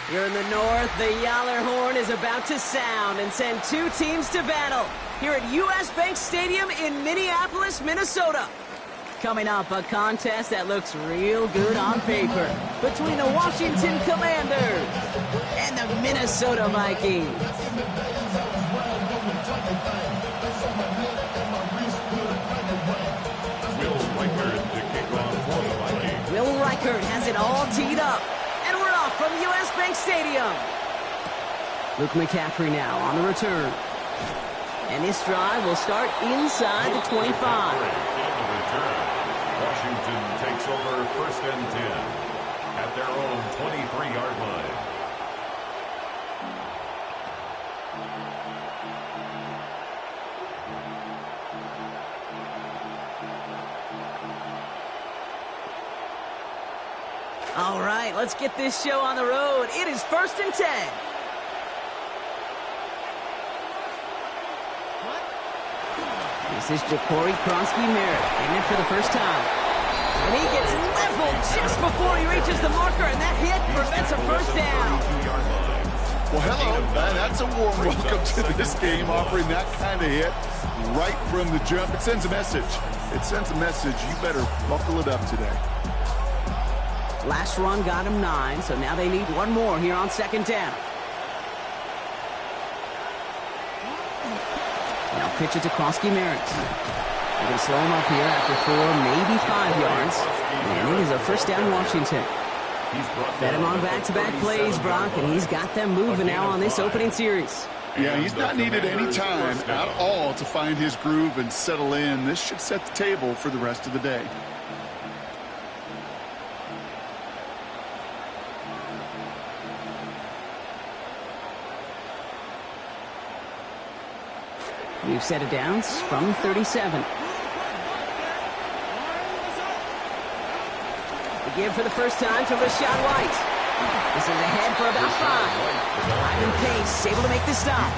Here in the north, the Yaller horn is about to sound and send two teams to battle here at U.S. Bank Stadium in Minneapolis, Minnesota. Coming up, a contest that looks real good on paper between the Washington Commanders and the Minnesota Vikings. Will Reichert has it all teed up. And we're off from U.S. Bank Stadium. Luke McCaffrey now on the return. And this drive will start inside the 25. Washington takes over 1st and 10 at their own 23-yard line. All right, let's get this show on the road. It is 1st and 10. This is Jacory Kronsky-Merritt, and in for the first time. And he gets leveled just before he reaches the marker, and that hit prevents a first down. Well, hello. That's a warm welcome to this game, offering that kind of hit right from the jump. It sends a message. It sends a message. You better buckle it up today. Last run got him 9, so now they need one more here on 2nd down. Now pitch it to Kronsky-Merritt. They're going to slow him up here after 4, maybe 5 yards. And it is a first down Washington. Fed him on back-to-back plays, Brock, and he's got them moving now on this opening series. Yeah, he's not needed any time at all to find his groove and settle in. This should set the table for the rest of the day. We've set it down from 37. The give for the first time to Rachaad White. This is ahead for about 5. Ivan Pace able to make the stop.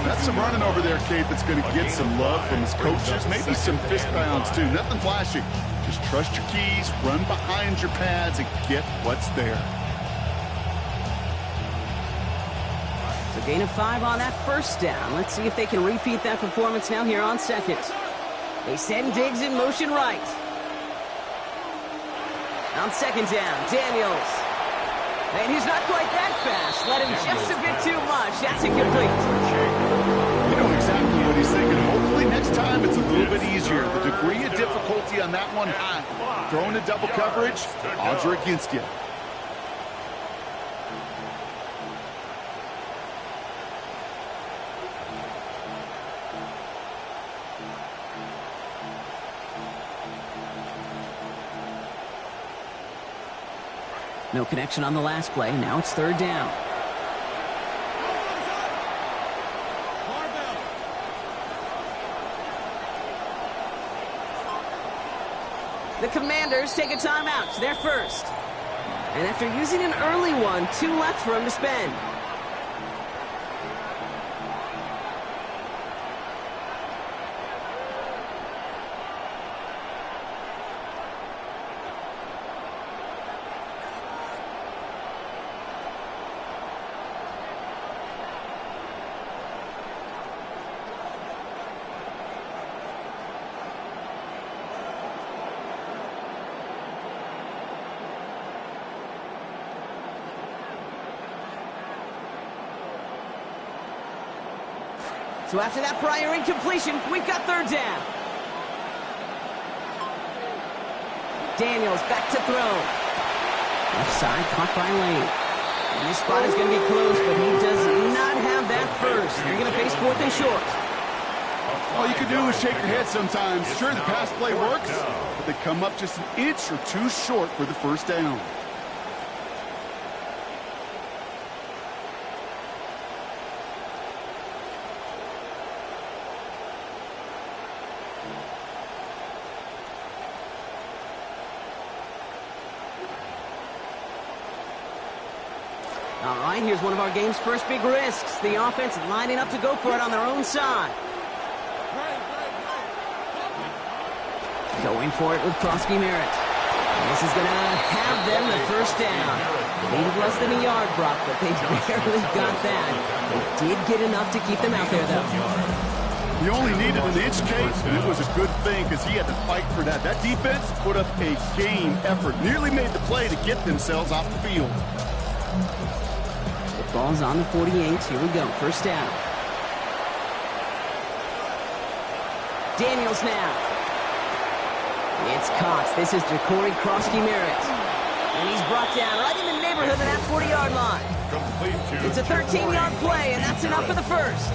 That's some running over there, Kate, that's going to get some love from his coaches. Maybe some fist pounds, too. Nothing flashy. Just trust your keys, run behind your pads, and get what's there. So gain of 5 on that first down. Let's see if they can repeat that performance now here on 2nd. They send Diggs in motion right. On 2nd down, Daniels. And he's not quite that fast. Let him just a bit too much. That's incomplete. You know exactly what he's thinking. Hopefully next time it's a little bit easier. The degree of difficulty on that one high. Throwing a double coverage, odds are against you. No connection on the last play. Now it's 3rd down. The Commanders take a timeout. They're first. And after using an early one, 2 left for him to spend. So after that prior incompletion, we've got 3rd down. Daniels back to throw. Left side caught by Lane. And this spot is going to be close, but he does not have that first. They're going to face 4th and short. All you can do is shake your head sometimes. Sure, the pass play works, but they come up just an inch or 2 short for the first down. All right, here's one of our game's first big risks. The offense lining up to go for it on their own side. Going for it with Kronsky-Merritt. This is going to have them the first down. They needed less than a yard, Brock, but they barely got that. They did get enough to keep them out there, though. He only needed an inch, Kate, and it was a good thing because he had to fight for that. That defense put up a game effort, nearly made the play to get themselves off the field. The ball's on the 48. Here we go. First down. Daniels now. It's caught. This is Jacory Krosky-Merritt. And he's brought down right in the neighborhood of that 40-yard line. It's a 13-yard play, and that's enough for the first.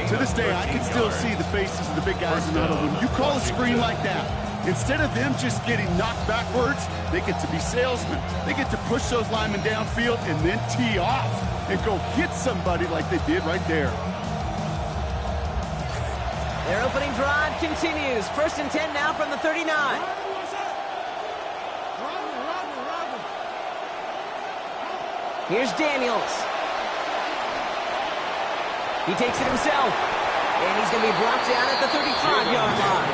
To this day, I can still see the faces of the big guys in the huddle. When you call a screen like that, instead of them just getting knocked backwards, they get to be salesmen. They get to push those linemen downfield and then tee off and go hit somebody like they did right there. Their opening drive continues. First and 10 now from the 39. Here's Daniels. He takes it himself. And he's going to be brought down at the 35-yard line.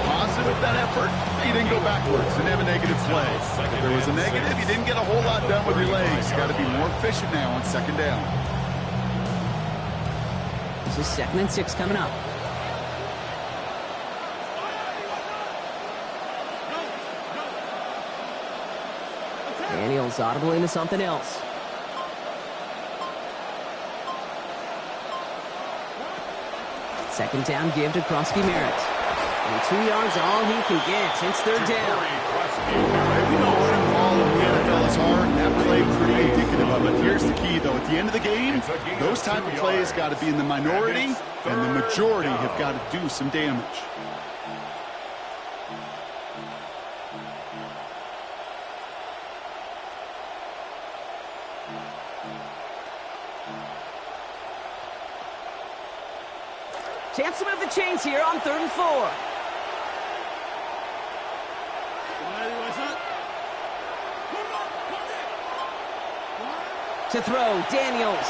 Positive with that effort. He didn't go backwards. Didn't have a negative play. If there was a negative, you didn't get a whole lot done with your legs. Got to be more efficient now on second down. This is 2nd and 6 coming up. Daniels audible into something else. Second down give to Krosky-Merritt. And 2 yards all he can get. It's third down. We know running the ball in the NFL is hard, and that play pretty indicative of it. Here's the key, though. At the end of the game, those type of plays got to be in the minority, and the majority have got to do some damage. Chance to move the chains here on 3rd and 4. To throw, Daniels.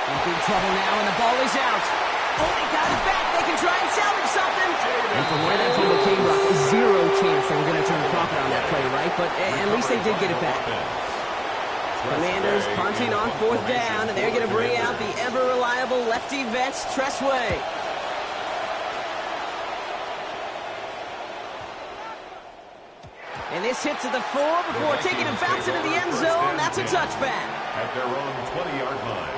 In big trouble now, and the ball is out. Oh, they got it back. They can try and salvage something. And from where that fumble came, Brock, zero chance they were going to turn a profit on that play, right? But at least they did get it back. Commanders punting on 4th down, and they're going to bring out the ever-reliable lefty vets, Tressway. And this hits at the 4 before taking a bounce into the end zone. That's a touchback. At their own 20-yard line.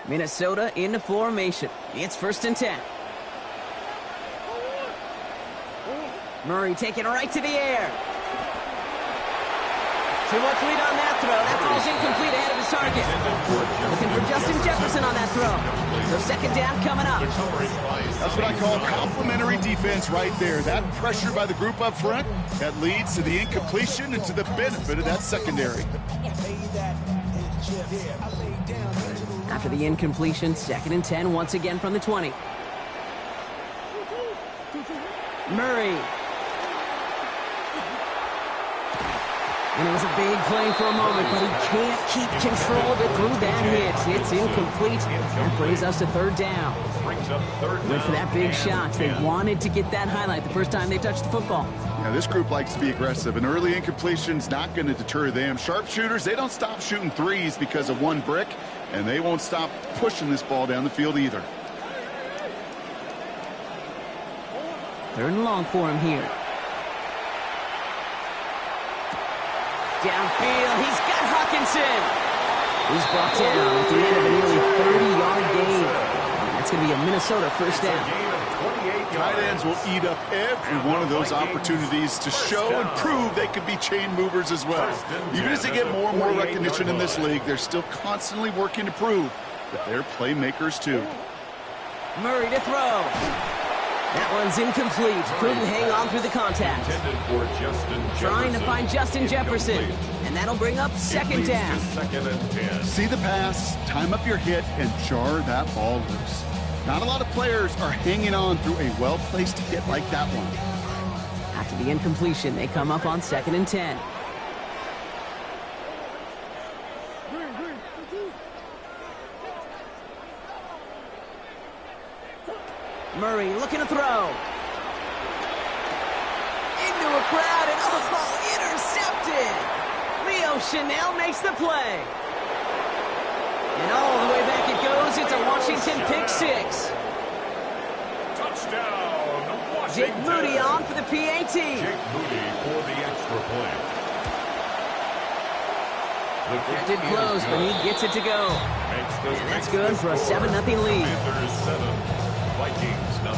Minnesota in the formation. It's 1st and 10. Murray taking it right to the air. Too much lead on that throw. That throw is incomplete ahead of his target. Looking for Justin Jefferson on that throw. So 2nd down coming up. That's what I call complimentary defense right there. That pressure by the group up front, that leads to the incompletion and to the benefit of that secondary. After the incompletion, 2nd and 10 once again from the 20. Murray. And it was a big play for a moment, but he can't keep control of it through that hit. It's incomplete. That brings us to 3rd down. Went for that big shot. They wanted to get that highlight the first time they touched the football. Yeah, this group likes to be aggressive. An early incompletion's not going to deter them. Sharpshooters, they don't stop shooting threes because of one brick, and they won't stop pushing this ball down the field either. 3rd and long for him here. Downfield, he's got Hawkinson. He's brought down at the end of a nearly 30-yard game. That's going to be a Minnesota first down. Tight ends will eat up every one of those opportunities to show and prove they could be chain movers as well. Even as they get more and more recognition in this league, they're still constantly working to prove that they're playmakers too. Murray to throw. That one's incomplete. Couldn't hang on through the contact. Trying to find Justin Jefferson. And that'll bring up 2nd down. See the pass, time up your hit, and jar that ball loose. Not a lot of players are hanging on through a well-placed hit like that one. After the incompletion, they come up on 2nd and 10. Murray looking to throw. Into a crowd and intercepted. Leo Chanel makes the play. And all the way back it goes. It's a Washington pick 6. Touchdown, Washington. Jake Moody on for the PAT. Jake Moody for the extra point. That did close, but he gets it to go. And that's good for a 7-0 lead. Commanders 7, Vikings 0.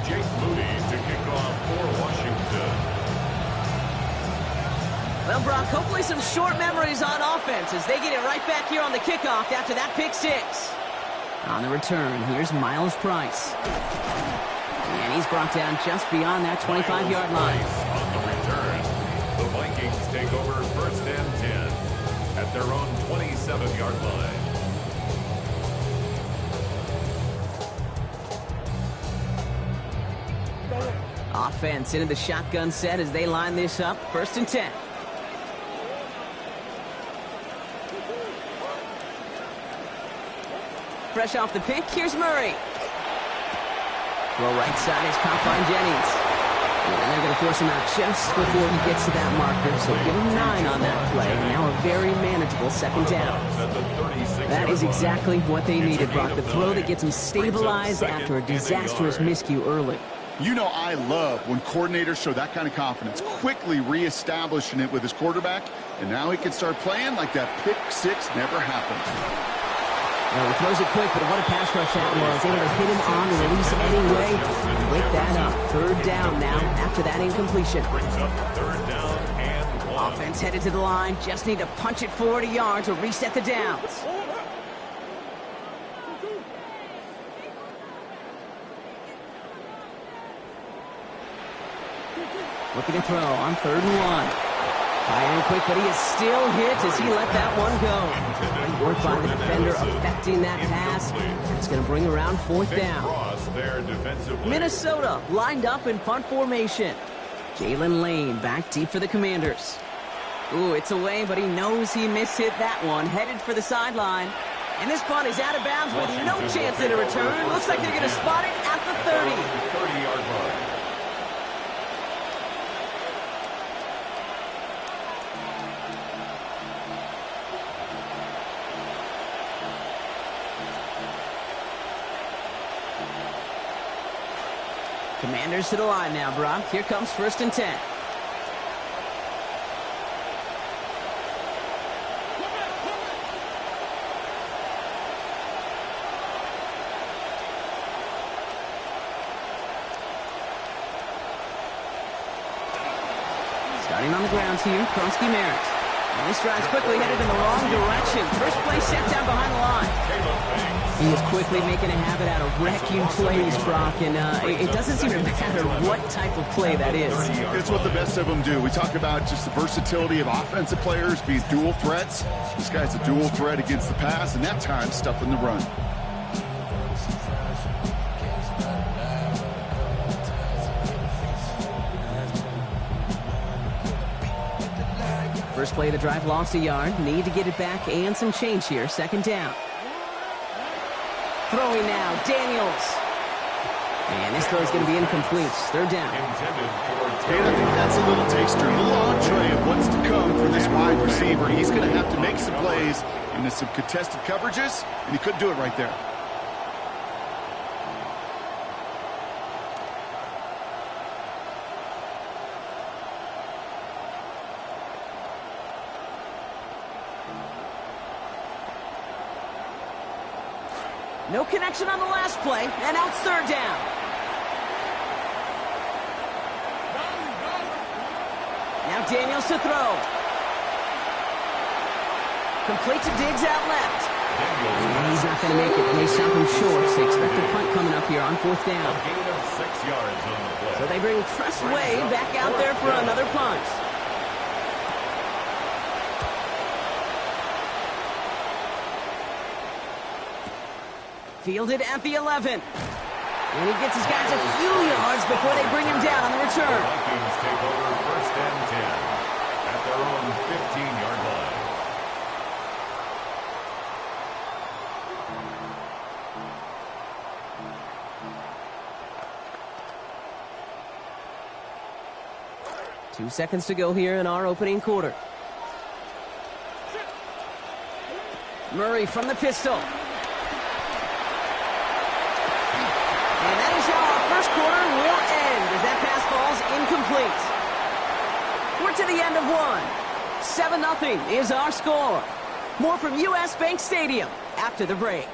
Jake Moody to kick off for Washington. Well, Brock, hopefully some short memories on offense as they get it right back here on the kickoff after that pick 6. On the return, here's Miles Price. And he's brought down just beyond that 25-yard line. On the return, the Vikings take over 1st and 10 at their own 27-yard line. Offense into the shotgun set as they line this up. 1st and 10. Fresh off the pick, here's Murray. Throw right side is caught by Jennings. And they're going to force him out just before he gets to that marker. So give him 9 on that play. And now a very manageable 2nd down. That is exactly what they needed, Brock. The throw that gets him stabilized after a disastrous miscue early. You know I love when coordinators show that kind of confidence, quickly reestablishing it with his quarterback, and now he can start playing like that pick 6 never happened. Well, he throws it quick, but what a pass rush that was. Able to hit him on the release anyway. And wake that up. 3rd down now after that incompletion. Brings up 3rd down and 1. Offense headed to the line. Just need to punch it forward a yard to reset the downs. Looking to throw on 3rd and 1. Firing quick, but he is still hit as he let that one go. Great work by the defender affecting that pass. It's going to bring around 4th down. Minnesota lined up in punt formation. Jalen Lane back deep for the Commanders. Ooh, it's away, but he knows he mishit that one. Headed for the sideline. And this punt is out of bounds with no chance at a return. Looks like they're going to spot it at the 30. 30-yard line. Commanders to the line now, Brock. Here comes 1st and 10. Starting on the ground here, Kronsky Merritt. And this drive's quickly headed in the wrong direction. First play set down behind the line. He is quickly making a habit out of wrecking plays, Brock, and it doesn't seem to matter what type of play that is. It's what the best of them do. We talk about just the versatility of offensive players being dual threats. This guy's a dual threat against the pass, and that time stuffing the run. First play of the drive lost a yard. Need to get it back and some change here. 2nd down. Throwing now, Daniels. And this throw is going to be incomplete. 3rd down. And I think that's a little taster, a little entree of what's to come for this wide receiver. He's going to have to make some plays into some contested coverages, and he couldn't do it right there. No connection on the last play, and now it's 3rd down. Now Daniels to throw. Complete to Diggs out left. And he's not going to make it, but they stop him short. So they expect a punt coming up here on 4th down. A gain of 6 yards on the play. So they bring Tress Way back out there for another punt. Fielded at the 11. And he gets his guys a few yards before they bring him down on the return. The Vikings take over first and 10 at their own 15-yard line. Two seconds to go here in our opening quarter. Murray from the pistol. And that is how our first quarter will end as that pass falls incomplete. We're to the end of one. 7-0 is our score. More from US Bank Stadium after the break.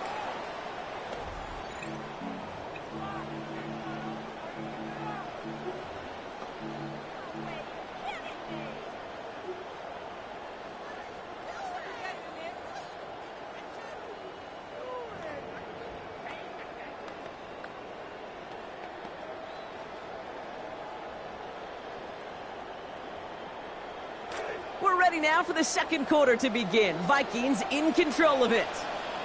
We're ready now for the second quarter to begin. Vikings in control of it.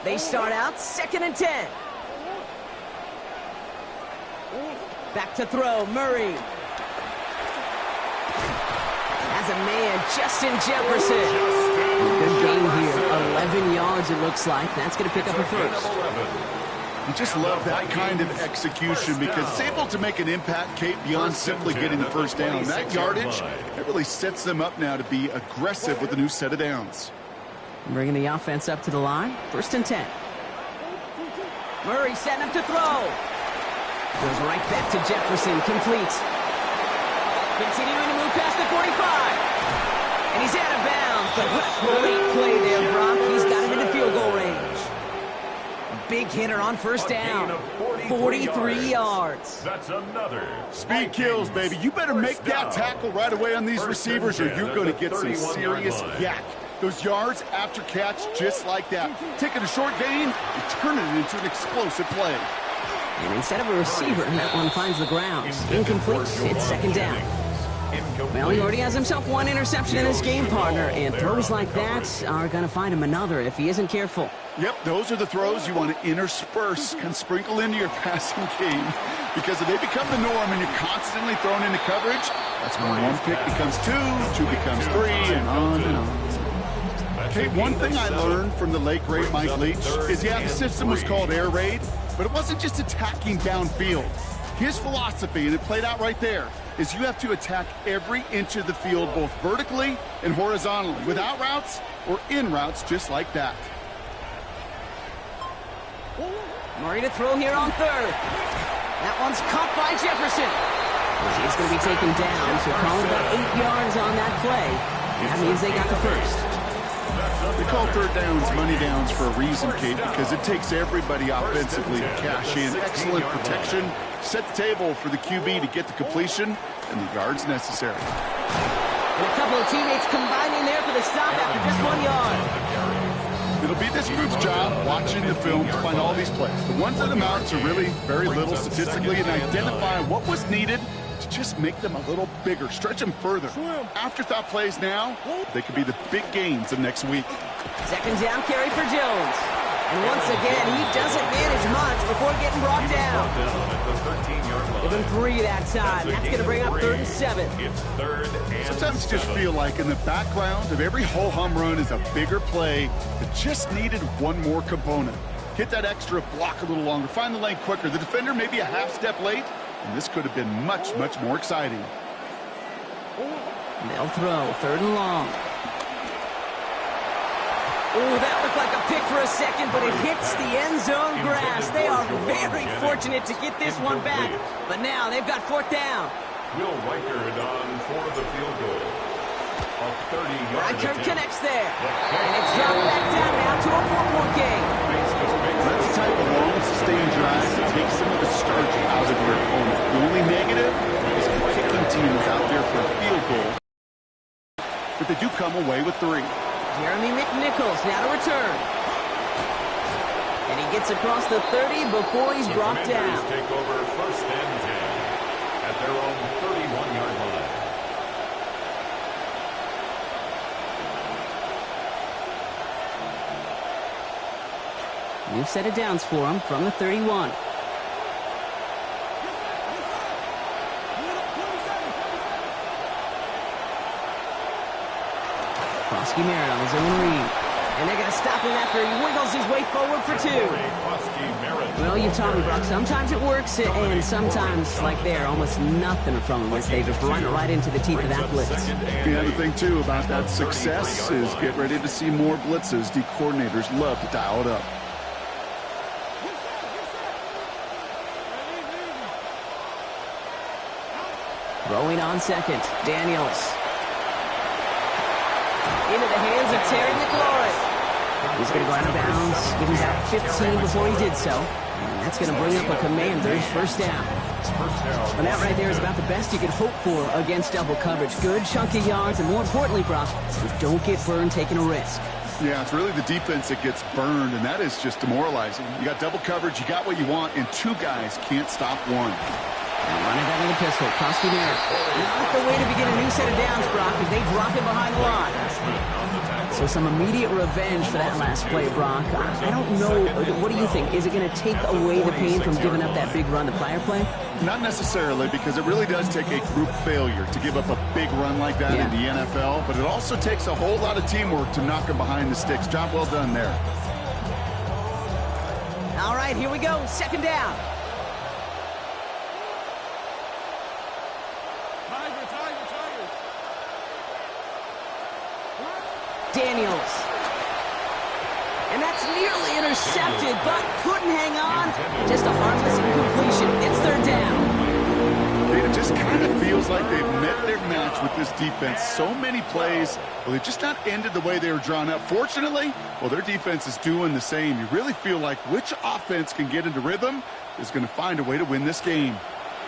They start out 2nd and 10. Back to throw, Murray. Has a man, Justin Jefferson. Good game here. 11 yards it looks like. That's going to pick up a first. You just love that kind of execution because it's able to make an impact, Kate, beyond simply getting the first down. That yardage, it really sets them up now to be aggressive with a new set of downs. Bringing the offense up to the line. 1st and 10. Murray setting up to throw. Goes right back to Jefferson. Complete. Continuing to move past the 45. And he's out of bounds. But what a great play there, Brock. He's got him into field goal range. Big hitter on first down. 43 yards. That's another. Speed kills, baby. You better make that tackle right away on these receivers or you're going to get some serious yak. Those yards after catch just like that. Taking a short gain and turning it into an explosive play. And instead of a receiver, that one finds the ground. Incomplete. It's 2nd down. Well, he already has himself one interception in his game, partner, and throws like that are going to find him another if he isn't careful. Yep, those are the throws you want to intersperse and sprinkle into your passing game. Because if they become the norm and you're constantly thrown into coverage, that's when one pick becomes two becomes three, and on and on. Okay, one thing I learned from the late, great Mike Leach is, yeah, the system was called air raid, but it wasn't just attacking downfield. His philosophy, and it played out right there, is you have to attack every inch of the field, both vertically and horizontally, without routes or in routes just like that. Murray to throw here on 3rd. That one's caught by Jefferson. He's going to be taken down, so call about 8 yards on that play. And that means they got the first. We call 3rd downs money downs for a reason, Kate, because it takes everybody offensively to cash in. Excellent protection, set the table for the QB to get the completion and the yards necessary. And a couple of teammates combining there for the stop after just 1 yard. It'll be this group's job watching the film to find all these plays. The ones that amount to really very little statistically and identify what was needed to just make them a little bigger, stretch them further. Afterthought plays now, they could be the big gains of next week. 2nd down carry for Jones. And once again, he doesn't manage much before getting brought down. Give him 3 that time. That's going to bring up 3rd and 7. It's 3rd and Sometimes you just feel like in the background of every whole home run is a bigger play that just needed one more component. Hit that extra block a little longer, find the lane quicker. The defender maybe a half step late, and this could have been much, much more exciting. They'll throw 3rd and long. Oh, that looked like a pick for a second, but it hits the end zone grass. They are very fortunate to get this one back, but now they've got 4th down. Will Riker on for the field goal. A 30-yard Riker attempt. connects there, and it's dropped back down now to a 4-point game. That's the type of long, sustained drive that takes some of the starch out of your opponent. The only negative is the kicking team is out there for a field goal, but they do come away with 3. Jeremy McNichols now to return. And he gets across the 30 before he's brought down. Take over 1st and 10 at their own 31-yard line. New set of downs for him from the 31. Krosky Merritt on his own read. And they're going to stop him after he wiggles his way forward for 2. Well, you taught me, Brock, sometimes it works, and sometimes, like there, almost nothing from them as they just run right into the teeth of that blitz. The other thing, too, about that success is get ready to see more blitzes. The coordinators love to dial it up. Throwing on second, Daniels. Into the hands of Terry McLaurin. He's going to go out of bounds, give him back 15 before he did so. And that's going to bring up a Commanders first down. And that right there is about the best you could hope for against double coverage. Good chunky yards, and more importantly, Brock, you don't get burned taking a risk. Yeah, it's really the defense that gets burned, and that is just demoralizing. You got double coverage, you got what you want, and 2 guys can't stop one. Now running that with a pistol, Krosky Merritt. Not the way to begin a new set of downs, Brock, as they drop him behind the line. So some immediate revenge for that last play, Brock. I don't know. What do you think? Is it going to take away the pain from giving up that big run the prior play? Not necessarily, because it really does take a group failure to give up a big run like that in the NFL, but it also takes a whole lot of teamwork to knock him behind the sticks. Job well done there. All right, here we go. Second down. Daniels. And that's nearly intercepted, but couldn't hang on. Just a harmless incompletion. It's third down. It just kind of feels like they've met their match with this defense. So many plays, well, they've just not ended the way they were drawn up. Fortunately, well, their defense is doing the same. You really feel like which offense can get into rhythm is going to find a way to win this game.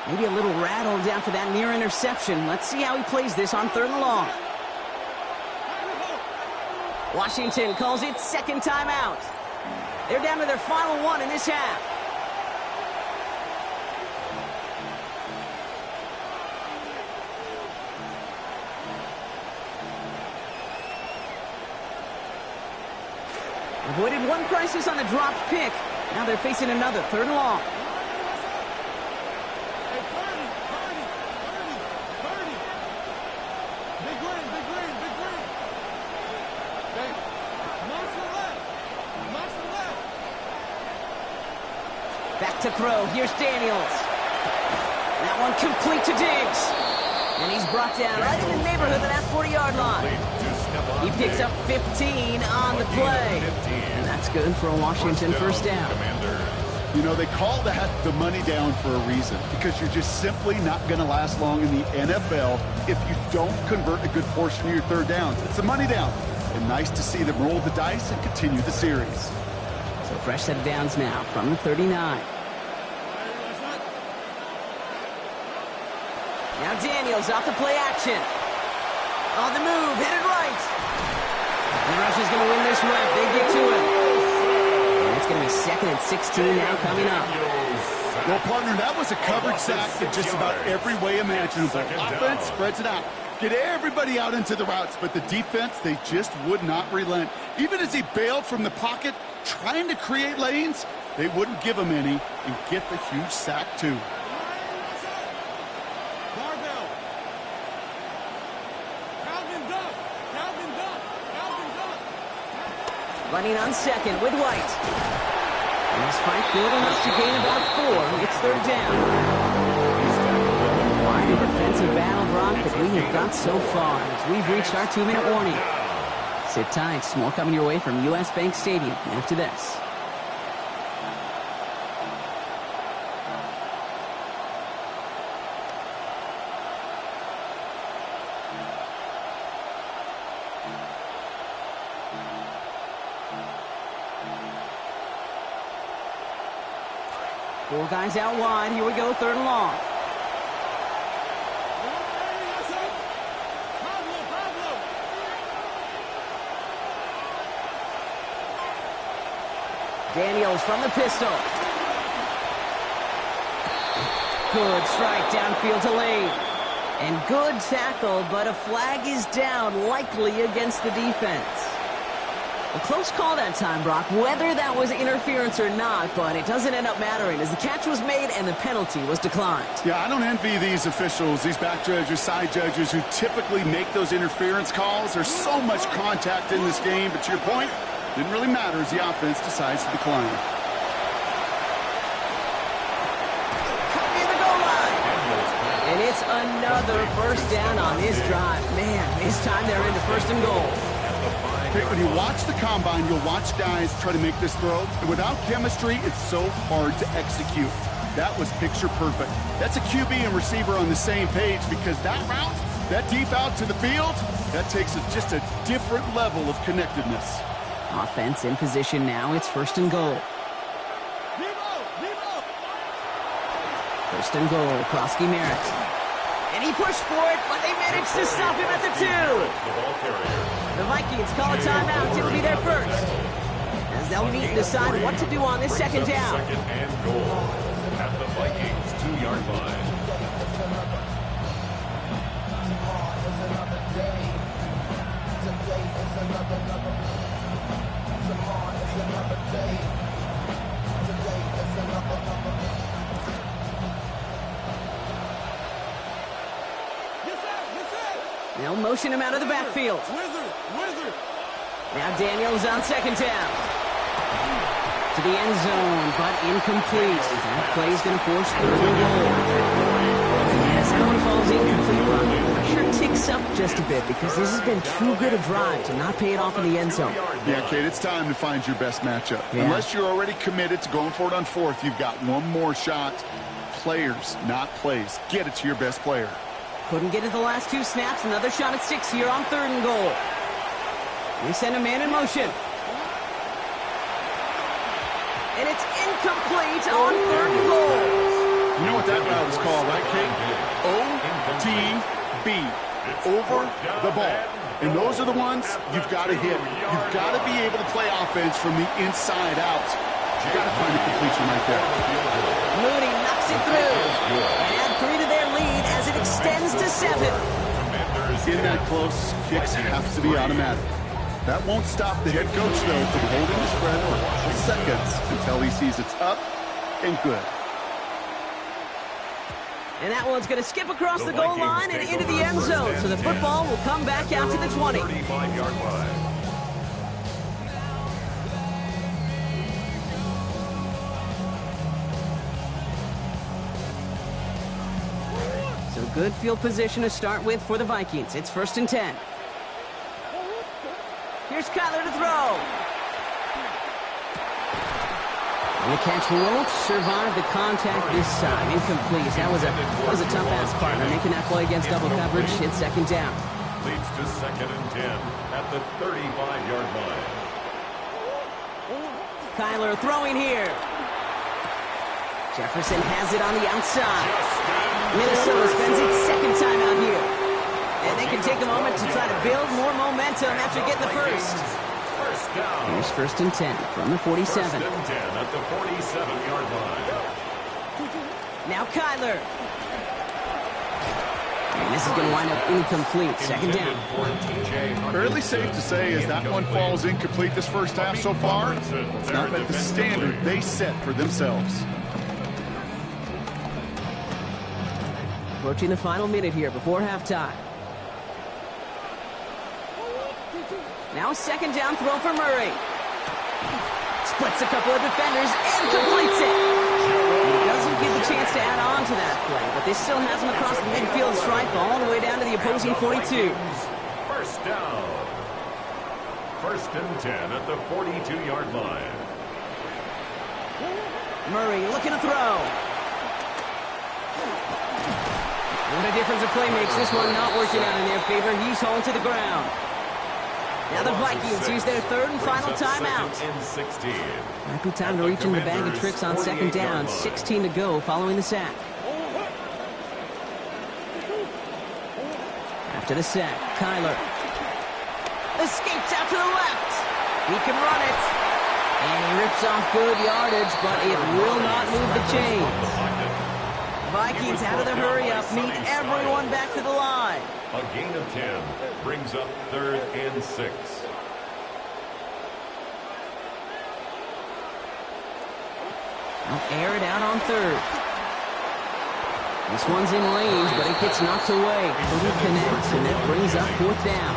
Maybe a little rattled after that near interception. Let's see how he plays this on 3rd and long. Washington calls it second timeout. They're down to their final one in this half. Avoided one crisis on a dropped pick. Now they're facing another 3rd and long. Back to throw. Here's Daniels. That one complete to Diggs. And he's brought down right in the neighborhood of that 40-yard line. He picks up 15 on the play. And that's good for a Washington first down. You know, they call that the money down for a reason, because you're just simply not going to last long in the NFL if you don't convert a good portion of your third downs. It's the money down. And nice to see them roll the dice and continue the series. So fresh set of downs now from the 39. Now Daniels off the play action. On the move, headed right. And the rush is going to win this rep. They get to him. And it's going to be 2nd and 16 now coming up. Well, partner, that was a coverage sack in just about every way imaginable. Offense spreads it out. Get everybody out into the routes, but the defense, they just would not relent. Even as he bailed from the pocket, trying to create lanes, they wouldn't give him any and get the huge sack, too. Running on second with White. And this fight good enough to gain about 4. It's 3rd down. Quite a defensive battle, Brock, that we have got so far as we've reached our 2-minute warning. Sit tight. More coming your way from U.S. Bank Stadium after this. Four guys out wide. Here we go, 3rd and long. Daniels from the pistol. Good strike downfield to Lane. And good tackle, but a flag is down, likely against the defense. A close call that time, Brock, whether that was interference or not, but it doesn't end up mattering as the catch was made and the penalty was declined. Yeah, I don't envy these officials, these back judges, side judges who typically make those interference calls. There's so much contact in this game, but to your point, didn't really matter as the offense decides to decline. Near the goal line. And it's another first down on this drive. Man, this time they're into first and goal. Okay, when you watch the combine, you'll watch guys try to make this throw. And without chemistry, it's so hard to execute. That was picture perfect. That's a QB and receiver on the same page because that route, that deep out to the field, that takes just a different level of connectedness. Offense in position now. It's first and goal. First and goal. Krosky Merritt. And he pushed for it, but they managed to stop him at the 2. The Vikings call a timeout. It'll be their first. As they'll meet and decide what to do on this second down. Second and goal at the Vikings 2-yard line. They'll motion him out of the backfield. Now Daniels on second down. To the end zone, but incomplete. That play's going to force third and goal. As that one falls incomplete, Ron, pressure ticks up just a bit because this has been too good a drive to not pay it off in the end zone. Yeah, Kate, it's time to find your best matchup. Yeah. Unless you're already committed to going for it on fourth, you've got one more shot. Players, not plays. Get it to your best player. Couldn't get it the last 2 snaps. Another shot at 6 here on third and goal. We send a man in motion. And it's incomplete on third and goal. You know what that route is called, right, Kate? OTB. Over the ball. And those are the ones you've got to hit. You've got to be able to play offense from the inside out. You've got to find a completion right there. Mooney knocks it through. And 3 to their lead as it extends to 7. In that close, kicks have to be automatic. That won't stop the head coach, though, from holding the spread for a couple seconds until he sees it's up and good. And that one's going to skip across the goal line and into the end zone. So the football will come back out to the 20. 35-yard line. So good field position to start with for the Vikings. It's first and 10. Here's Kyler to throw. And the catch won't survive the contact this time. Incomplete. That was a tough-ass partner making that play against double coverage. It's second down. Leads to second and 10 at the 35-yard line. Kyler throwing here. Jefferson has it on the outside. Minnesota spends its second time out here. And they can take a moment to try to build more momentum after getting the first. Here's first and 10 from the 47. First and 10 at the 47-yard line. Now Kyler. And this is going to wind up incomplete. Second down. Fairly safe to say as that one falls incomplete this first half so far, it's not met the standard they set for themselves. Approaching the final minute here before halftime. Now a second down throw for Murray. Splits a couple of defenders and completes it. He doesn't get the chance to add on to that play, but this still has him across the midfield stripe all the way down to the opposing 42. First down. First and 10 at the 42-yard line. Murray looking to throw. What a difference a play makes. This one not working out in their favor. He's hauled to the ground. Now the Vikings use their third and final timeout. Might be time to reach in the bag of tricks on second down. 16 to go following the sack. After the sack, Kyler escapes out to the left. He can run it. And he rips off good yardage, but it will not move the chains. Vikings out of the hurry-up, meet everyone back to the line. A gain of 10 brings up third and 6. They'll air it out on third. This one's in range, but it gets knocked away. Couldn't connect, and that brings up fourth down.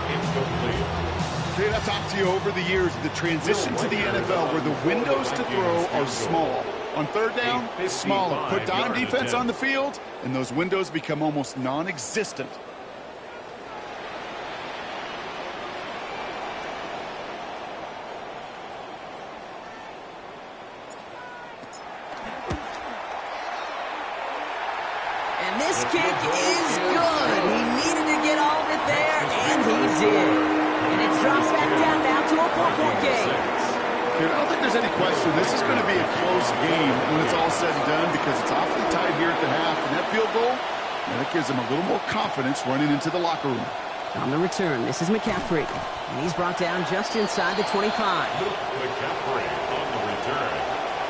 Kate, I've talked to you over the years of the transition to the NFL where the windows to throw are small. On third down, smaller. Put dime defense on the field, and those windows become almost non-existent. And this kick is good. He needed to get all of it there, and he did. And it drops back down now to a 4-point game. I don't think there's any question this is going to be a close game when it's all said and done because it's awfully tight here at the half. And that field goal, that gives them a little more confidence running into the locker room. On the return, this is McCaffrey. And he's brought down just inside the 25. McCaffrey on the return.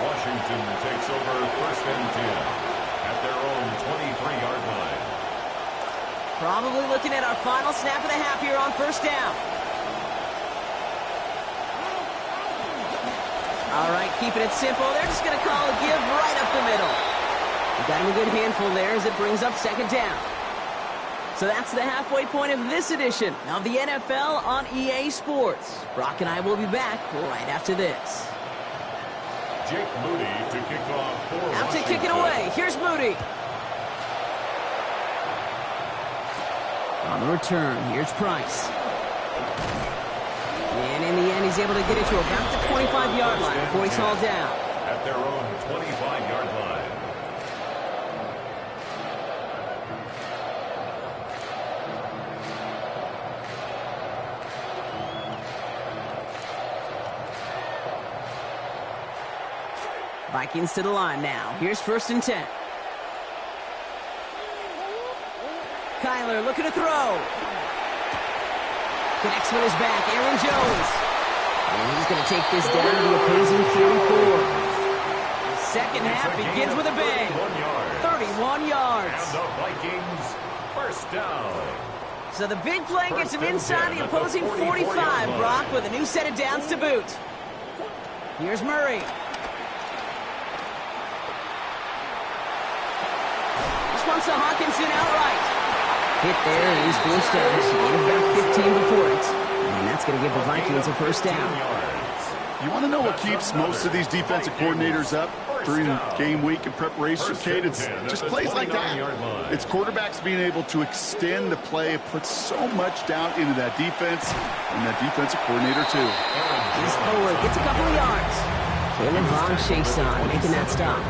Washington takes over first and 10 at their own 23-yard line. Probably looking at our final snap of the half here on first down. All right, keeping it simple. They're just going to call a give right up the middle. We got him a good handful there as it brings up second down. So that's the halfway point of this edition of the NFL on EA Sports. Brock and I will be back right after this. Jake Moody to kick off for Out to Washington. kick it away. Here's Moody. On the return, here's Price. And in the end, he's able to get it to about the 25-yard line before he's hauled down. At their own 25-yard line. Vikings to the line now. Here's first and 10. Kyler looking to throw. Connects with his back. Aaron Jones. And he's going to take this down to the opposing 34. The second half begins with a bang. 31 yards. And the Vikings first down. So the big play gets him inside the opposing 45, Brock, with a new set of downs to boot. Here's Murray. This one's to Hawkinson outright. Hit there, and he's forced out. Gain of about 15 before it. And that's going to give the Vikings a first down. You want to know what keeps most of these defensive coordinators up during game week and preparation, Kate? It's just plays like that. It's quarterbacks being able to extend the play, put so much doubt into that defense and that defensive coordinator too. He's forward, gets a couple of yards. Caleb Von Chason making that stop.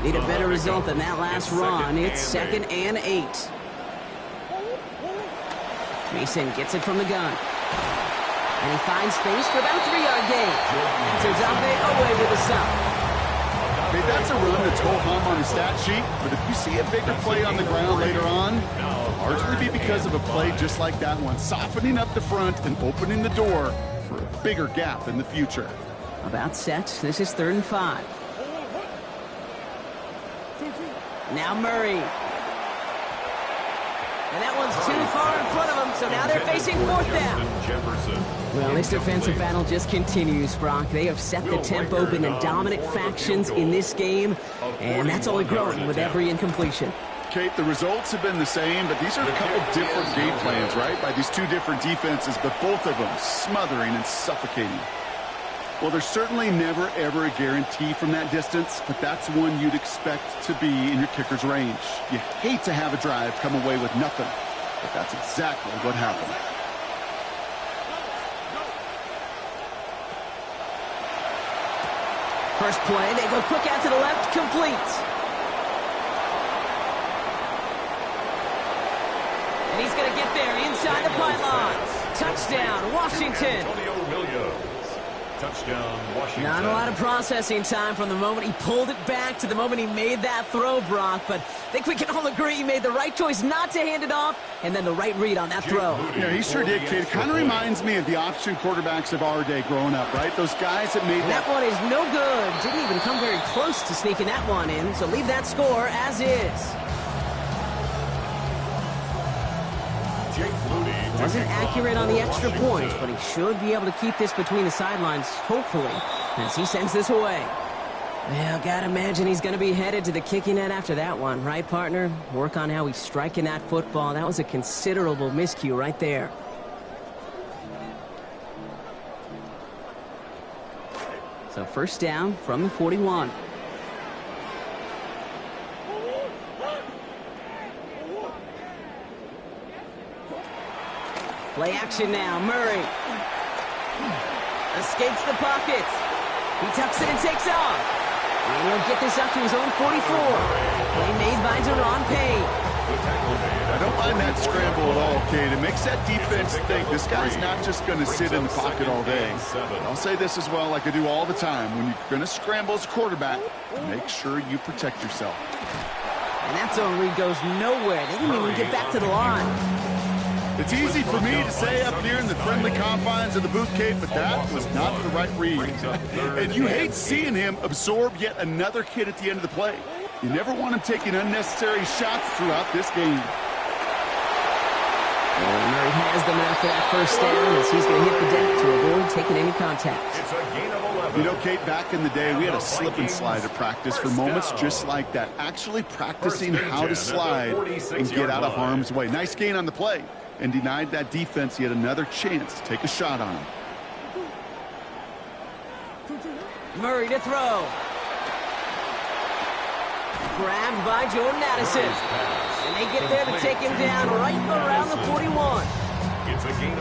Need a better result than that last run. It's second and 8. Mason gets it from the gun. And he finds space for about a 3-yard gain. So Zave away with a stop. Hey, that's a run that's ho-hum on the stat sheet, but if you see a bigger play on the ground later on, it'll largely be because of a play just like that one, softening up the front and opening the door for a bigger gap in the future. About set. This is 3rd and 5. Now Murray. And that one's too far in front of him, so now they're facing 4th down. Well, this defensive battle just continues, Brock. They have set the tempo, been in dominant factions in this game, and that's only growing with every incompletion. Kate, the results have been the same, but these are a couple different game plans, right? By these two different defenses, but both of them smothering and suffocating. Well, there's certainly never, ever a guarantee from that distance, but that's one you'd expect to be in your kicker's range. You hate to have a drive come away with nothing, but that's exactly what happened. First play, they go quick out to the left, complete. And he's going to get there inside the pylon. Touchdown, Washington. Touchdown, Washington. Not a lot of processing time from the moment he pulled it back to the moment he made that throw, Brock. But I think we can all agree he made the right choice not to hand it off, and then the right read on that throw. Yeah, he sure did, kid. It kind of reminds me of the option quarterbacks of our day growing up, right? Those guys that made that one is no good. Didn't even come very close to sneaking that one in, so leave that score as is. Wasn't accurate on the extra point, but he should be able to keep this between the sidelines, hopefully, as he sends this away. Well, gotta imagine he's gonna be headed to the kicking net after that one, right, partner? Work on how he's striking that football. That was a considerable miscue right there. So first down from the 41. Play action now. Murray escapes the pocket. He tucks it and takes off. And he'll get this up to his own 44. Play made by Deron Payne. I don't mind that scramble at all, Kate. It makes that defense think this guy's not just going to sit in the pocket all day. I'll say this as well, like I do all the time. When you're going to scramble as a quarterback, make sure you protect yourself. And that zone read goes nowhere. They didn't even get back to the line. It's easy for me to say up here in the friendly confines of the boot, Kate, but that was not the right read. And you hate seeing him absorb yet another hit at the end of the play. You never want him taking unnecessary shots throughout this game. Well, Murray has them after that first down as he's going to hit the deck to avoid taking any contact. It's a gain of 11. You know, Kate, back in the day, we had a slip and slide at practice for moments just like that. Actually practicing how to slide and get out of harm's way. Nice gain on the play. And denied that defense yet another chance to take a shot on him. Murray to throw. Grabbed by Jordan Addison. And they get there to take him down right around the 41.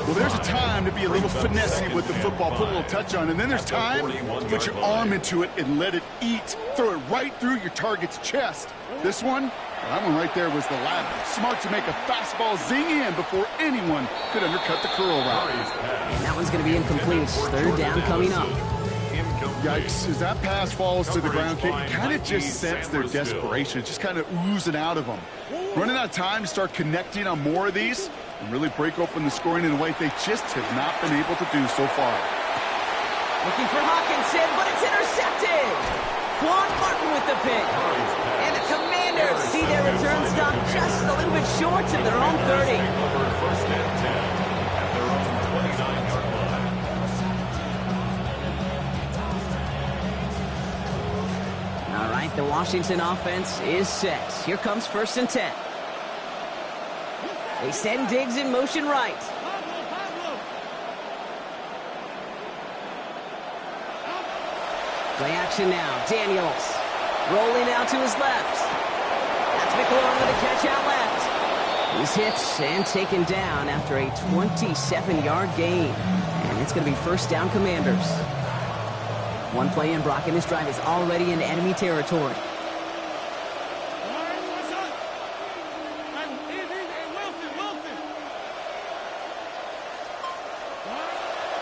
Well, there's a time to be a little finessey with the football, put a little touch on, and then there's time to put your arm into it and let it eat. Throw it right through your target's chest. This one, that one right there was the latter. Smart to make a fastball zing in before anyone could undercut the curl route. And that one's going to be incomplete. Third down coming up. Yikes, as that pass falls to the ground, Kate, you kind of just sense their desperation. It's just kind of oozing out of them. Running out of time to start connecting on more of these and really break open the scoring in a way they just have not been able to do so far. Looking for Hawkinson, but it's intercepted. Quan Martin with the pick. And the Commanders see their return stop just a little bit short of their own 30. First and 10 at their own 29-yard line. All right, the Washington offense is set. Here comes first and 10. They send Diggs in motion right. Play action now. Daniels rolling out to his left. That's McLaurin with a catch out left. He's hit and taken down after a 27-yard gain. And it's going to be first down Commanders. One play in, Brock, and this drive is already in enemy territory.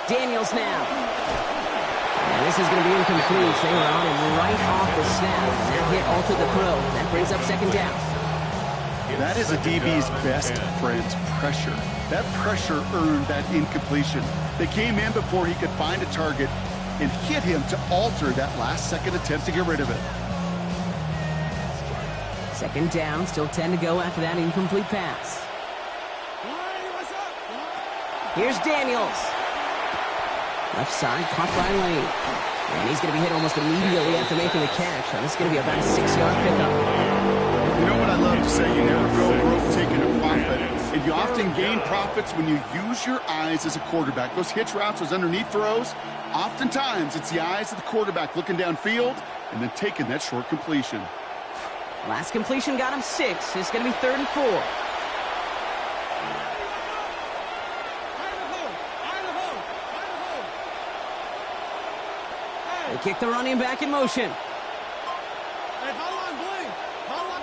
Daniels now. And this is going to be incomplete. They were on him right off the snap. That hit altered the throw. That brings up second down. That is a DB's best friend, pressure. That pressure earned that incompletion. They came in before he could find a target and hit him to alter that last-second attempt to get rid of it. Second down, still 10 to go after that incomplete pass. Here's Daniels. Left side, caught by Lane. And he's going to be hit almost immediately after making the catch. So this is going to be about a 6-yard pickup. You know what I love to say? You never go broke taking a profit. And you often gain profits when you use your eyes as a quarterback. Those hitch routes, those underneath throws, oftentimes it's the eyes of the quarterback looking downfield and then taking that short completion. Last completion got him 6. It's going to be 3rd and 4. They kick the running back in motion. Hey, how long, Blake? How long?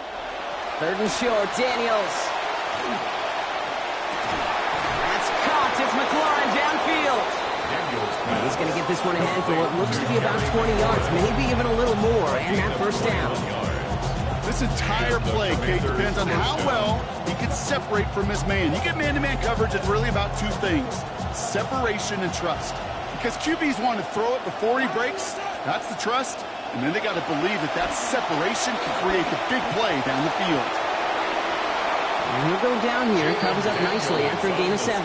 3rd and short, Daniels. That's caught. It's McLaurin downfield. And he's going to get this one ahead for what looks to be about 20 yards, maybe even a little more, and that first down. This entire play, Kate, depends on how well he can separate from his man. You get man-to-man coverage, it's really about two things, separation and trust. Because QBs want to throw it before he breaks, that's the trust, and then they got to believe that that separation can create the big play down the field. And he'll go down here, covers up nicely after a gain of 7.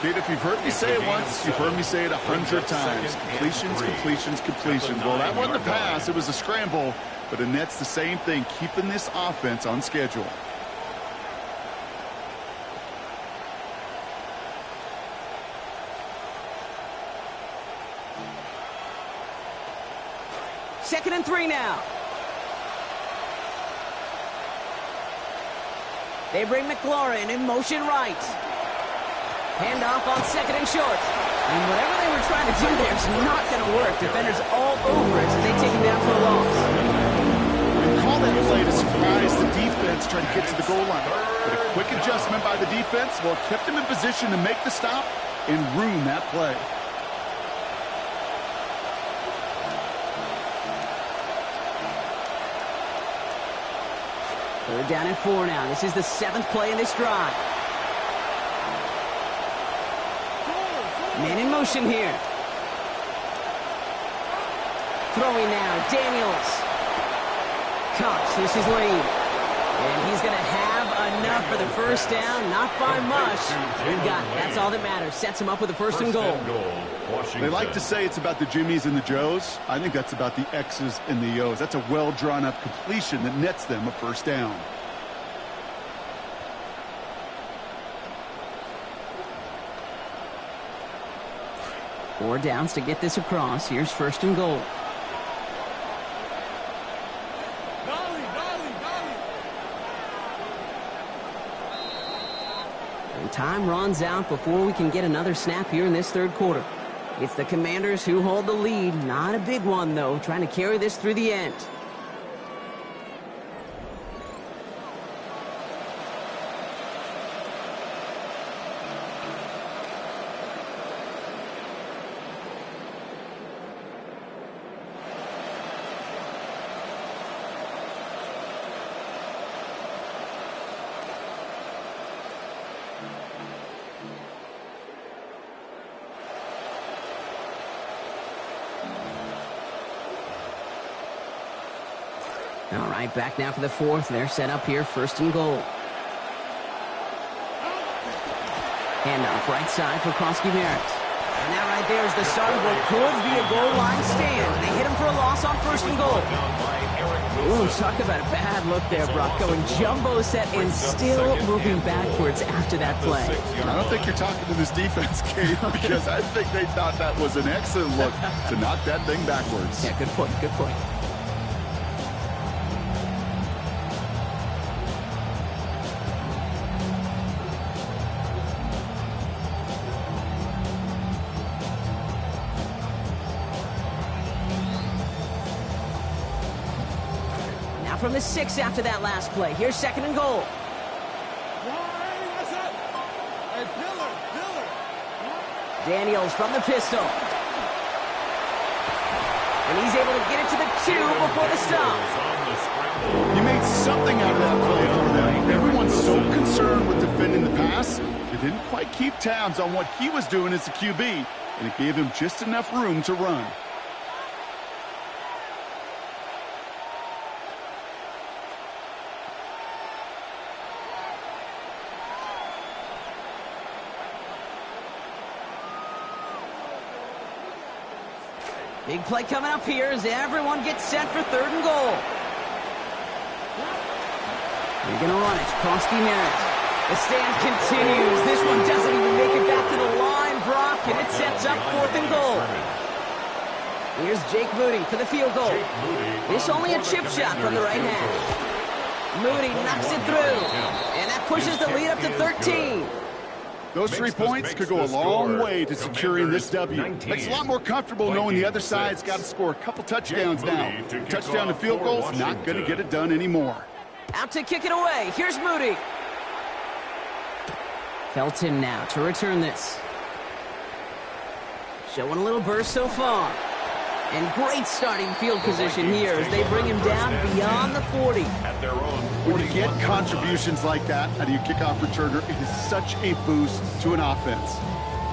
Kate, if you've heard me say it once, you've heard me say it 100 times. Completions, completions, completions. Well, that wasn't a pass. It was a scramble. But Annette's the same thing, keeping this offense on schedule. Second and 3 now. They bring McLaurin in motion right. Handoff on second and short. And whatever they were trying to do there is not going to work. Defenders all over it, so they take him down for a loss. You call that play to surprise the defense trying to get to the goal line. But a quick adjustment by the defense, well, it kept him in position to make the stop and ruin that play. They're down at 4 now. This is the 7th play in this drive. Man in motion here. Throwing now, Daniels. Cups, this is lane. And he's going to have enough for the first down. Not by much. He got it. That's all that matters. Sets him up with a first and goal. They like to say it's about the Jimmies and the Joes. I think that's about the X's and the O's. That's a well-drawn-up completion that nets them a first down. Four downs to get this across. Here's first and goal. And time runs out before we can get another snap here in this third quarter. It's the Commanders who hold the lead. Not a big one, though, trying to carry this through the end. All right, back now for the fourth. They're set up here, first and goal. Handoff right side for Krosky Merritt. And that right there is the start of what could be a goal line stand. They hit him for a loss on first and goal. Ooh, talk about a bad look there, Brock. Going jumbo set and still moving backwards after that play. I don't think you're talking to this defense, Kate, because I think they thought that was an excellent look to knock that thing backwards. Yeah, good point, good point. From the 6 after that last play. Here's second and goal. Daniels from the pistol. And he's able to get it to the 2 before the stop. You made something out of that play for them. Everyone's so concerned with defending the pass, they didn't quite keep tabs on what he was doing as a QB, and it gave him just enough room to run. Big play coming up here as everyone gets set for third and goal. They're going to run it. Krosky Merritt. The stand continues. This one doesn't even make it back to the line, Brock, and it sets up fourth and goal. Here's Jake Moody for the field goal. This only a chip shot from the right hash. Moody knocks it through, and that pushes the lead up to 13. Those 3 points could go a long way to securing this W. Makes it a lot more comfortable knowing the other side's got to score a couple touchdowns now. Touchdown to field goal's not going to get it done anymore. Out to kick it away. Here's Moody. Felton now to return this. Showing a little burst so far. And great starting field position here as they bring him down beyond the 40. When you get contributions like that out of your kickoff returner, it is such a boost to an offense.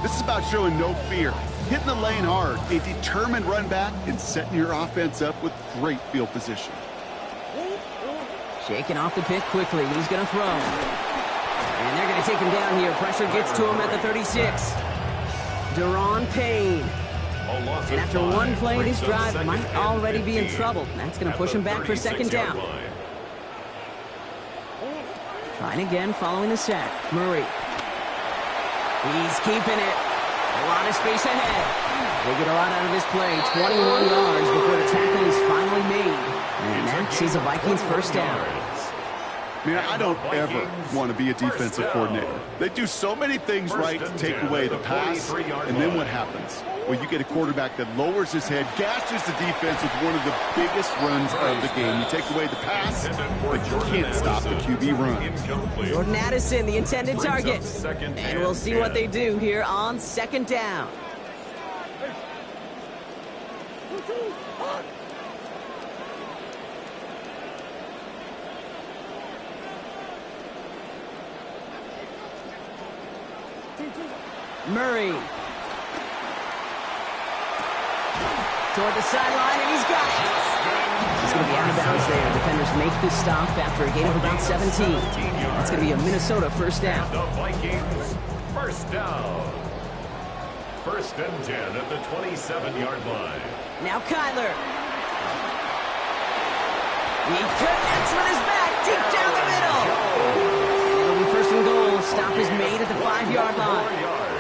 This is about showing no fear, hitting the lane hard, a determined run back, and setting your offense up with great field position. Shaking off the pick quickly. He's going to throw. And they're going to take him down here. Pressure gets to him at the 36. Deron Payne. And after one play, this drive might already be in trouble. That's going to push him back for second down. Trying again following the sack. Murray. He's keeping it. A lot of space ahead. They get a lot out of this play. 21 yards before the tackle is finally made. And that sees a Vikings first down. Man, I don't ever want to be a defensive coordinator. They do so many things right to take away the pass, and then what happens? Well, you get a quarterback that lowers his head, gashes the defense with one of the biggest runs of the game. You take away the pass, but you can't stop the QB run. Jordan Addison, the intended target. And we'll see what they do here on second down. Murray. Toward the sideline, and he's got it. He's going to be out of bounds there. Defenders make the stop after a gain of about 17. That's going to be a Minnesota first down. The Vikings first down. First and 10 at the 27-yard line. Now Kyler. He connects with his back deep down the middle. And it'll be first and goal. Stop is made at the 5-yard line. 4 yards.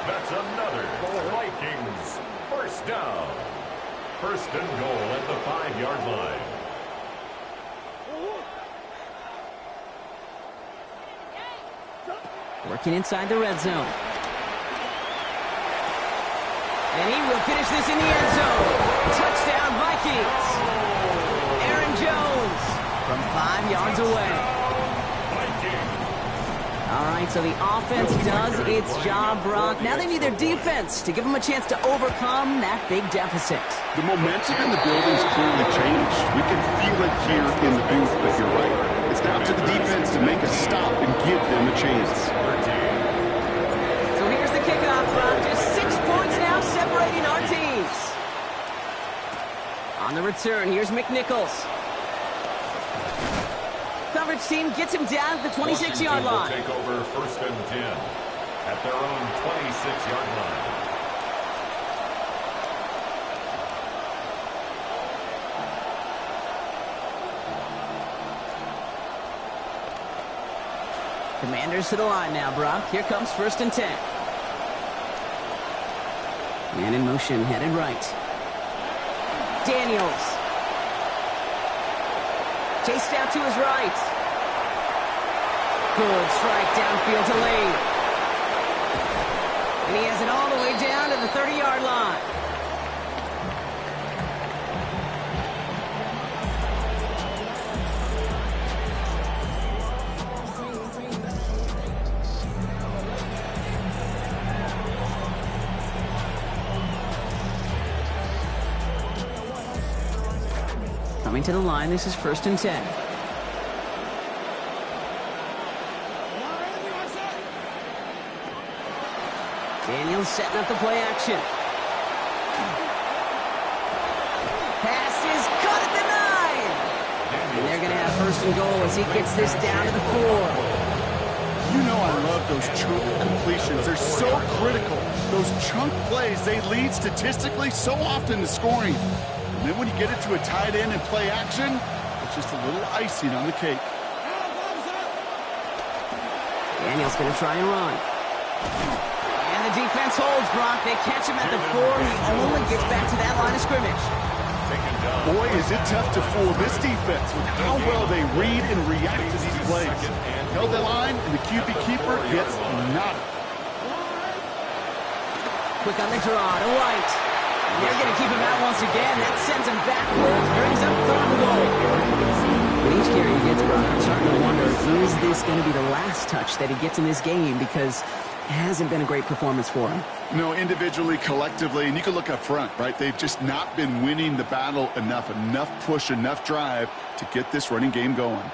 That's another Vikings first down. First and goal at the 5-yard line. Working inside the red zone. And he will finish this in the end zone. Touchdown Vikings. Aaron Jones from 5 yards away. All right, so the offense does its job, Brock. Now they need their defense to give them a chance to overcome that big deficit. The momentum in the building's clearly changed. We can feel it here in the booth, but you're right. It's down to the defense to make a stop and give them a chance. So here's the kickoff, Brock. Just 6 points now separating our teams. On the return, here's McNichols. Coverage team gets him down at the 26-yard line. Take over first and 10 at their own 26-yard line. Commanders to the line now, Brock. Here comes first and 10. Man in motion, headed right. Daniels. Chased out to his right. Good strike downfield to Lane. And he has it all the way down to the 30-yard line. Coming to the line, this is first and 10. Daniels setting up the play action. Pass is caught at the 9. And they're going to have first and goal as he gets this down to the 4. You know I love those chunk completions. They're so critical. Those chunk plays, they lead statistically so often to scoring. And then when you get it to a tight end and play action, it's just a little icing on the cake. Daniels going to try and run. And the defense holds, Brock. They catch him at the 4. He only gets back to that line of scrimmage. Boy, is it tough to fool this defense with how well they read and react to these plays. Held the line, and the QB keeper gets nada. Quick on the draw to White. And they're going to keep him out once again. That sends him backwards, brings up third and goal. With each carry he gets, Brock, I'm starting to wonder, is this going to be the last touch that he gets in this game? Because it hasn't been a great performance for him. No, individually, collectively, and you can look up front, right? They've just not been winning the battle enough push, enough drive to get this running game going.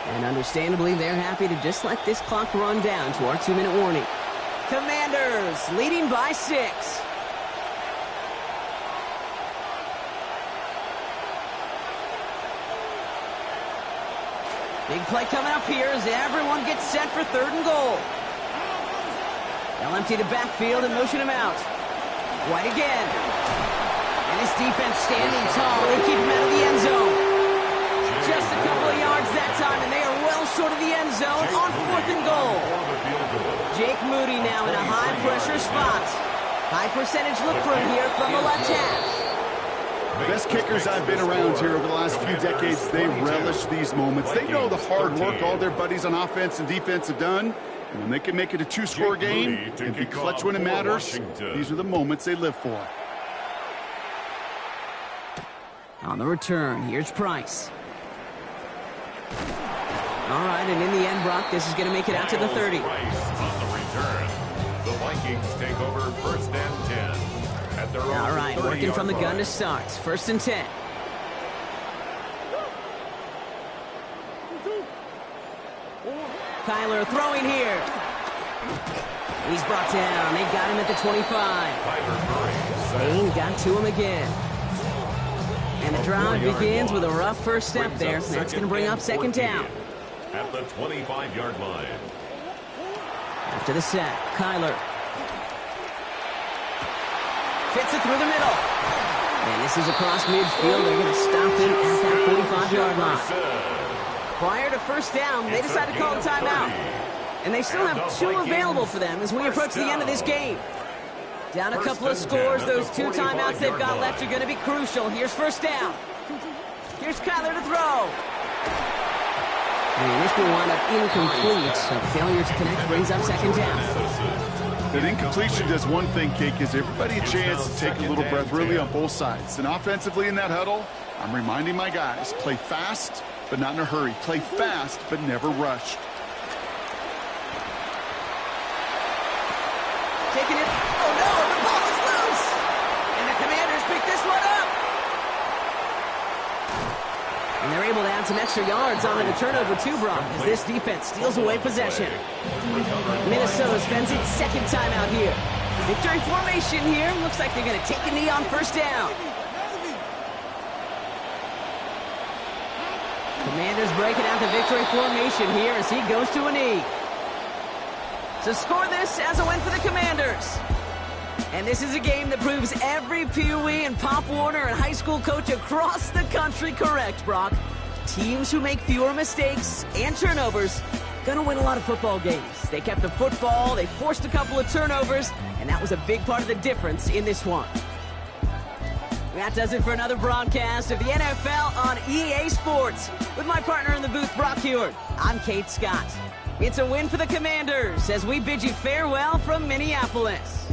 And understandably, they're happy to just let this clock run down to our 2-minute warning. Commanders leading by 6. Big play coming up here as everyone gets set for 3rd and goal. They'll empty the backfield and motion him out. White again. And his defense standing tall. They keep him out of the end zone. Just a couple of yards that time, and they are well short of the end zone on 4th and goal. Jake Moody now in a high-pressure spot. High percentage look for him here from the left half. The best kickers I've been around here over the last few decades, they relish these moments. They know the hard work all their buddies on offense and defense have done. And when they can make it a 2-score game and be clutch when it matters, these are the moments they live for. On the return, here's Price. All right, and in the end, Brock, this is going to make it out to the 30. Price on the return. The Vikings take over 1st and 10. At their own All right, working from the gun line. to start. 1st and 10. Kyler throwing here. He's brought down. They got him at the 25. Zane got to him again. And the drive begins with a rough first step there. That's going to bring up 2nd down. At the 25-yard line. After the sack, Kyler fits it through the middle. And this is across midfield. They're going to stop him at that 45-yard line. Prior to 1st down, they decided to call a timeout. And they still have 2 available for them as we approach the end of this game. Down a couple of scores. Those 2 timeouts they've got left are going to be crucial. Here's 1st down. Here's Kyler to throw. And this will wind up incomplete. So failure to connect brings up 2nd down. That incompletion does one thing, Kate, gives everybody a chance to take a little breath really on both sides. And offensively in that huddle, I'm reminding my guys, play fast, but not in a hurry. Play fast, but never rush. Taking it. Oh, no, the ball is loose. And the Commanders pick this one up. And they're able to add some extra yards on the turnover too, Brock, as this defense steals away possession. Minnesota spends its 2nd time out here. Victory formation here. Looks like they're going to take a knee on 1st down. Commanders breaking out the victory formation here as he goes to a knee. To score this as a win for the Commanders. And this is a game that proves every Pee Wee and Pop Warner and high school coach across the country correct, Brock. Teams who make fewer mistakes and turnovers gonna win a lot of football games. They kept the football, they forced a couple of turnovers, and that was a big part of the difference in this one. That does it for another broadcast of the NFL on EA Sports. With my partner in the booth, Brock Huard, I'm Kate Scott. It's a win for the Commanders as we bid you farewell from Minneapolis.